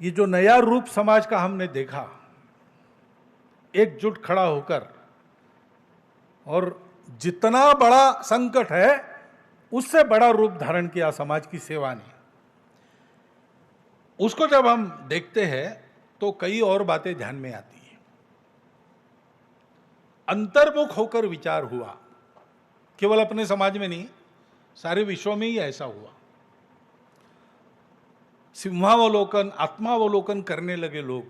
ये जो नया रूप समाज का हमने देखा, एकजुट खड़ा होकर, और जितना बड़ा संकट है उससे बड़ा रूप धारण किया समाज की सेवा ने, उसको जब हम देखते हैं तो कई और बातें ध्यान में आती हैं। अंतर्मुख होकर विचार हुआ, केवल अपने समाज में नहीं, सारे विश्व में ही ऐसा हुआ। सिंहावलोकन, आत्मावलोकन करने लगे लोग,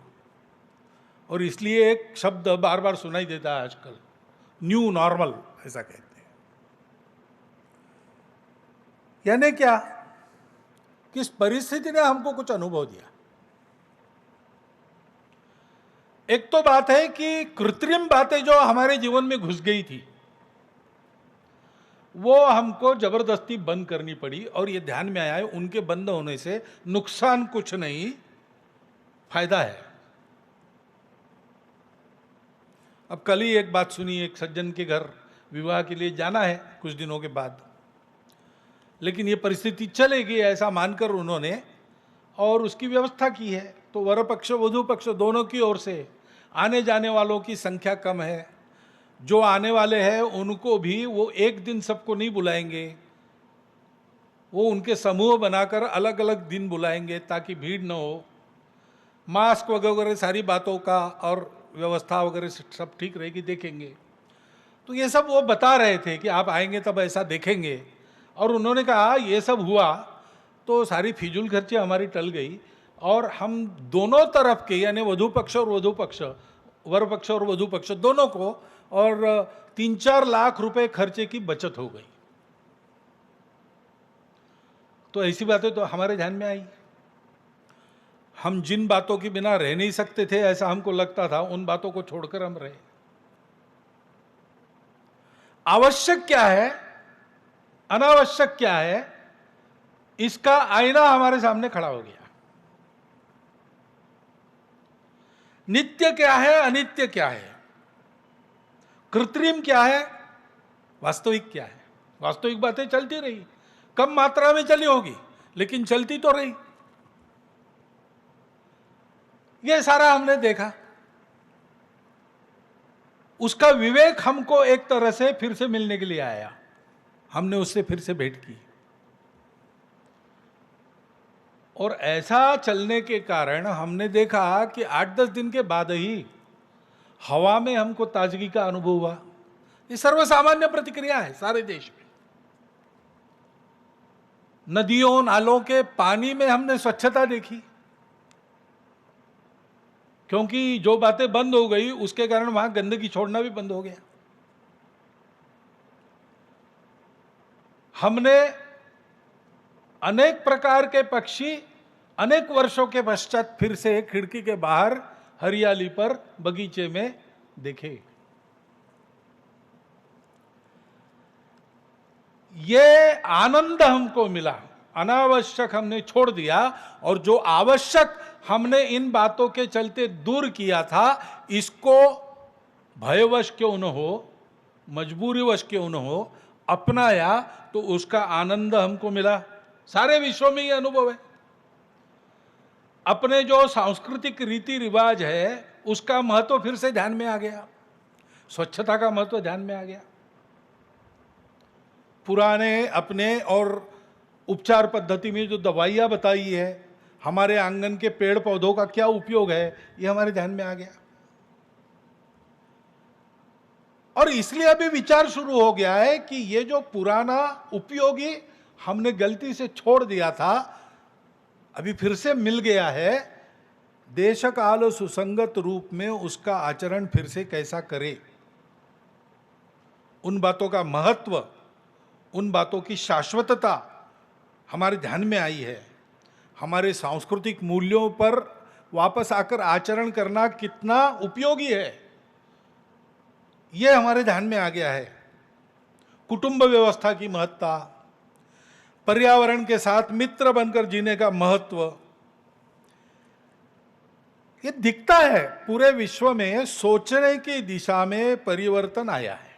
और इसलिए एक शब्द बार बार सुनाई देता है आजकल, न्यू नॉर्मल, ऐसा कहते हैं। यानी क्या? किस परिस्थिति ने हमको कुछ अनुभव दिया। एक तो बात है कि कृत्रिम बातें जो हमारे जीवन में घुस गई थी, वो हमको जबरदस्ती बंद करनी पड़ी, और ये ध्यान में आया है उनके बंद होने से नुकसान कुछ नहीं, फायदा है। अब कल ही एक बात सुनी, एक सज्जन के घर विवाह के लिए जाना है कुछ दिनों के बाद, लेकिन ये परिस्थिति चलेगी ऐसा मानकर उन्होंने और उसकी व्यवस्था की है। तो वर पक्ष वधू पक्ष दोनों की ओर से आने जाने वालों की संख्या कम है। जो आने वाले हैं उनको भी वो एक दिन सबको नहीं बुलाएंगे, वो उनके समूह बनाकर अलग अलग दिन बुलाएंगे ताकि भीड़ न हो। मास्क वगैरह सारी बातों का और व्यवस्था वगैरह सब ठीक रहेगी, देखेंगे। तो ये सब वो बता रहे थे कि आप आएंगे तब ऐसा देखेंगे। और उन्होंने कहा ये सब हुआ तो सारी फिजूल खर्ची हमारी टल गई, और हम दोनों तरफ के, यानी वधू पक्ष और वधू पक्ष, वर पक्ष और वधू पक्ष दोनों को, और 3-4 लाख रुपए खर्चे की बचत हो गई। तो ऐसी बातें तो हमारे ध्यान में आई। हम जिन बातों के बिना रह नहीं सकते थे ऐसा हमको लगता था, उन बातों को छोड़कर हम रहे। आवश्यक क्या है, अनावश्यक क्या है, इसका आईना हमारे सामने खड़ा हो गया। नित्य क्या है, अनित्य क्या है, कृत्रिम क्या है, वास्तविक क्या है। वास्तविक बातें चलती रही, कम मात्रा में चली होगी लेकिन चलती तो रही। ये सारा हमने देखा, उसका विवेक हमको एक तरह से फिर से मिलने के लिए आया, हमने उससे फिर से भेंट की। और ऐसा चलने के कारण हमने देखा कि 8-10 दिन के बाद ही हवा में हमको ताजगी का अनुभव हुआ। ये सर्वसामान्य प्रतिक्रिया है सारे देश में। नदियों नालों के पानी में हमने स्वच्छता देखी, क्योंकि जो बातें बंद हो गई उसके कारण वहां गंदगी छोड़ना भी बंद हो गया। हमने अनेक प्रकार के पक्षी अनेक वर्षों के पश्चात फिर से खिड़की के बाहर हरियाली पर बगीचे में देखे। ये आनंद हमको मिला, अनावश्यक हमने छोड़ दिया, और जो आवश्यक हमने इन बातों के चलते दूर किया था, इसको भयवश क्यों न हो, मजबूरीवश क्यों न हो, अपनाया तो उसका आनंद हमको मिला। सारे विश्व में ये अनुभव है। अपने जो सांस्कृतिक रीति रिवाज है उसका महत्व फिर से ध्यान में आ गया, स्वच्छता का महत्व ध्यान में आ गया। पुराने अपने और उपचार पद्धति में जो दवाइयाँ बताई है, हमारे आंगन के पेड़ पौधों का क्या उपयोग है, ये हमारे ध्यान में आ गया। और इसलिए अभी विचार शुरू हो गया है कि ये जो पुराना उपयोगी हमने गलती से छोड़ दिया था, अभी फिर से मिल गया है। देश काल सुसंगत रूप में उसका आचरण फिर से कैसा करे, उन बातों का महत्व, उन बातों की शाश्वतता हमारे ध्यान में आई है। हमारे सांस्कृतिक मूल्यों पर वापस आकर आचरण करना कितना उपयोगी है, यह हमारे ध्यान में आ गया है। कुटुंब व्यवस्था की महत्ता, पर्यावरण के साथ मित्र बनकर जीने का महत्व, ये दिखता है पूरे विश्व में सोचने की दिशा में परिवर्तन आया है।